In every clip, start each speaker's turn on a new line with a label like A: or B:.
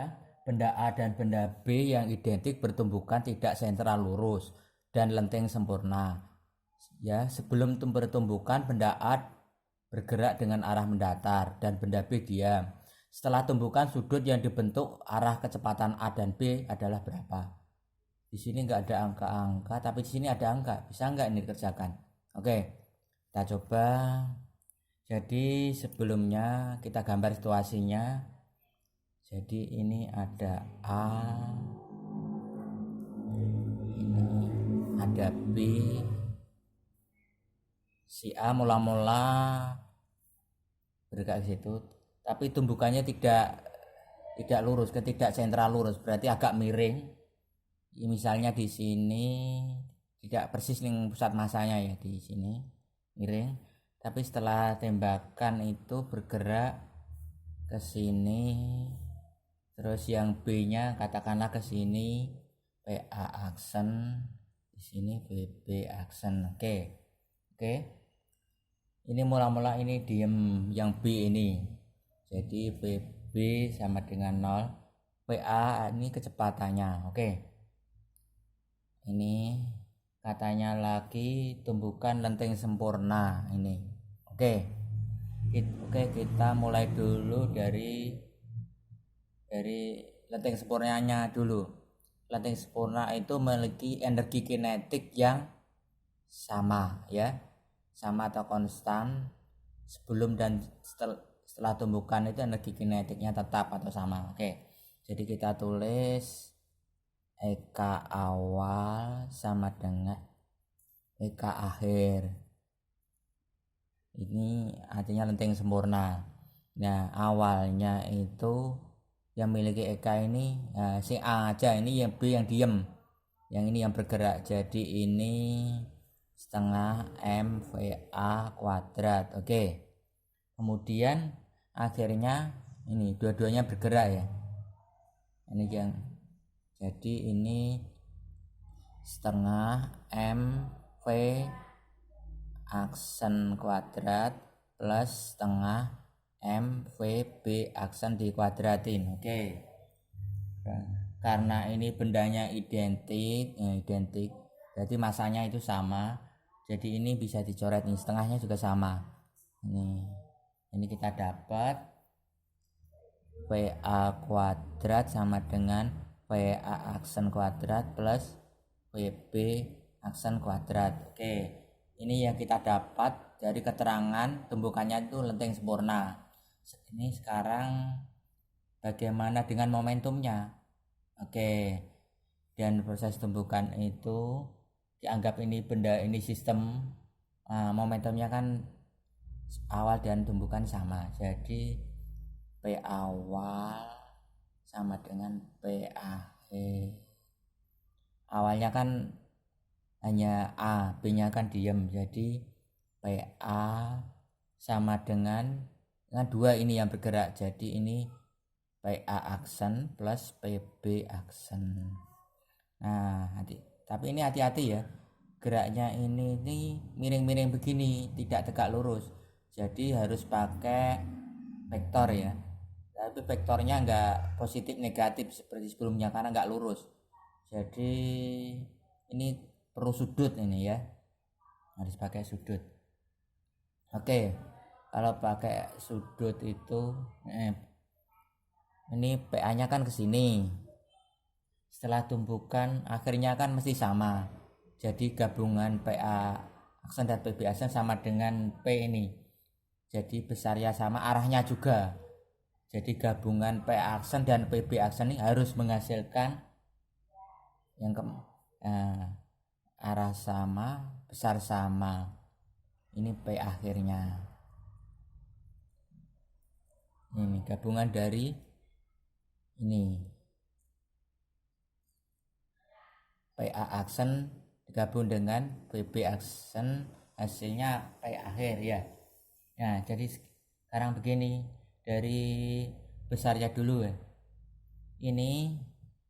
A: ya. Benda A dan benda B yang identik bertumbukan tidak sentral lurus dan lenteng sempurna. Ya, sebelum bertumbukan benda A bergerak dengan arah mendatar dan benda B diam. Setelah tumbukan sudut yang dibentuk arah kecepatan A dan B adalah berapa? Di sini nggak ada angka-angka, tapi di sini ada angka. Bisa nggak ini dikerjakan? Oke, kita coba. Jadi sebelumnya kita gambar situasinya. Jadi ini ada A, ini ada B. Si A mula-mula bergerak ke situ, tapi tumbukannya tidak lurus, tidak sentral lurus, berarti agak miring. Misalnya di sini tidak persis dengan pusat masanya ya, di sini miring. Tapi setelah tembakan itu bergerak ke sini, terus yang B-nya katakanlah ke sini, PA aksen, di sini BB aksen. Oke. Ini mula-mula ini diem yang B ini. Jadi BB sama dengan 0. PA ini kecepatannya. Oke. Ini katanya lagi tumbukan lenteng sempurna ini. Oke, kita mulai dulu dari lenteng sempurnanya dulu. Lenteng sempurna itu memiliki energi kinetik yang sama ya, sama atau konstan. Sebelum dan setelah tumbukan itu energi kinetiknya tetap atau sama. Oke, jadi kita tulis EK awal sama dengan EK akhir. Ini artinya lenteng sempurna. Nah, awalnya itu yang memiliki EK ini si A aja, ini yang B yang diem, yang ini yang bergerak. Jadi ini setengah MVA kuadrat. Oke. Kemudian akhirnya ini dua-duanya bergerak ya. Ini yang jadi ini setengah MV aksen kuadrat plus setengah MVB aksen dikuadratin. Oke. Karena ini bendanya identik, jadi masanya itu sama. Jadi ini bisa dicoret nih, setengahnya juga sama. Ini kita dapat PA kuadrat sama dengan PA aksen kuadrat plus PB aksen kuadrat. Oke, ini yang kita dapat dari keterangan tumbukannya itu lenteng sempurna. Ini sekarang bagaimana dengan momentumnya? Oke, dan proses tumbukan itu dianggap ini benda, ini sistem, momentumnya kan awal dan tumbukan sama. Jadi P awal sama dengan P akhir. Awalnya kan hanya A, B-nya kan diem. Jadi PA sama dengan 2 ini yang bergerak. Jadi ini PA aksen plus PB aksen. Nah, tapi ini hati-hati ya. Geraknya ini miring-miring begini, tidak tegak lurus. Jadi harus pakai vektor ya. Tapi vektornya enggak positif negatif seperti sebelumnya karena enggak lurus. Jadi ini perlu sudut ini ya. Harus pakai sudut. Oke. Kalau pakai sudut itu ini PA-nya kan ke sini. Setelah tumbukan akhirnya kan mesti sama. Jadi gabungan PA aksen dan PB aksen sama dengan P ini. Jadi besarnya sama, arahnya juga. Jadi gabungan PA aksen dan PB aksen ini harus menghasilkan yang arah sama, besar sama. Ini P akhirnya. Ini gabungan dari ini PA aksen digabung dengan PB aksen, hasilnya P akhir ya. Nah, jadi sekarang begini, dari besarnya dulu ya. Ini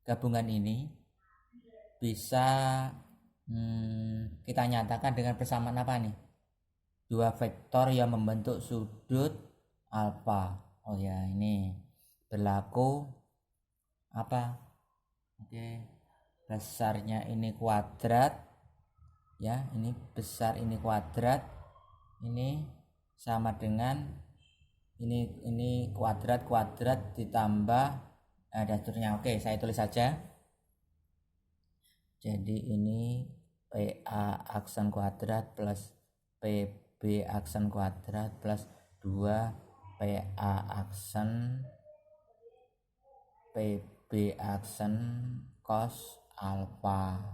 A: gabungan ini bisa kita nyatakan dengan persamaan apa nih? 2 vektor yang membentuk sudut alfa. Oh ya, ini berlaku apa? Oke, besarnya ini kuadrat ya, ini besar ini kuadrat, ini sama dengan ini kuadrat ditambah dan seterusnya. Oke, saya tulis saja. Jadi ini PA aksen kuadrat plus PB aksen kuadrat plus 2 PA aksen PB aksen cos alfa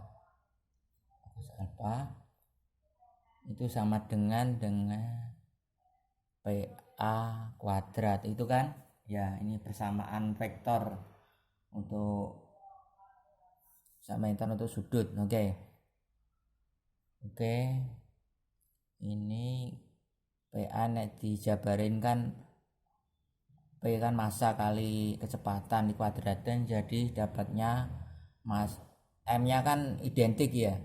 A: itu sama dengan PA kuadrat itu kan ya. Ini persamaan vektor untuk sudut. Oke, ini PA nek dijabarin kan P kan massa kali kecepatan dikuadratin, jadi dapatnya M nya kan identik ya,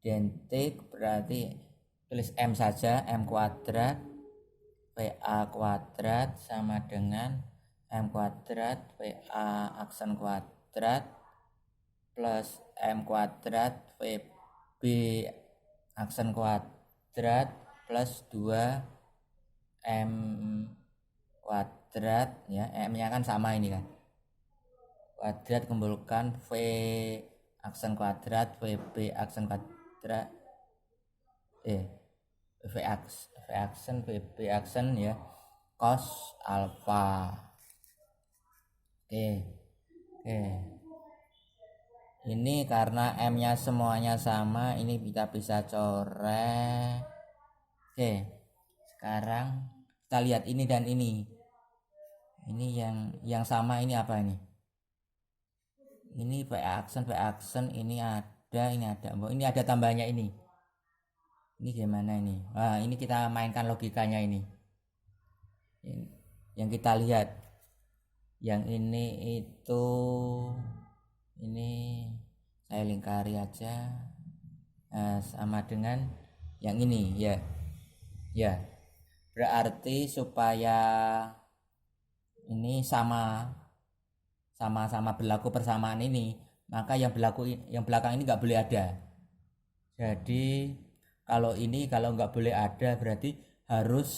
A: identik berarti tulis M saja, M kuadrat PA kuadrat sama dengan M kuadrat PA aksen kuadrat plus M kuadrat PB aksen kuadrat plus 2 M kuadrat ya, M nya kan sama ini kan, kuadrat kumpulkan V aksen kuadrat VB aksen kuadrat V aksen VB aksen ya cos alfa. Oke. Ini karena M nya semuanya sama, ini kita bisa coret. Oke, sekarang kita lihat ini dan ini yang sama. Ini apa ini? Ini PA aksen, ini ada. Ini ada tambahnya ini gimana ini? Nah, ini kita mainkan logikanya ini. Yang kita lihat, yang ini itu ini saya lingkari aja, sama dengan yang ini ya. Berarti supaya ini sama-sama berlaku persamaan ini, maka yang belakang ini nggak boleh ada. Jadi kalau nggak boleh ada berarti harus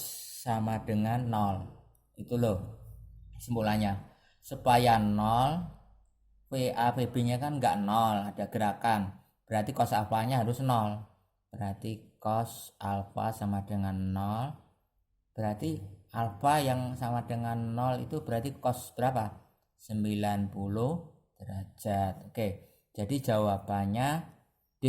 A: sama dengan 0. Itu loh kesimpulannya. Supaya 0, VA VB nya kan nggak 0, ada gerakan, berarti cos alfa nya harus 0. Berarti cos alfa sama dengan 0, berarti alfa yang sama dengan 0 itu berarti cos berapa? 90 derajat. Oke, jadi jawabannya D.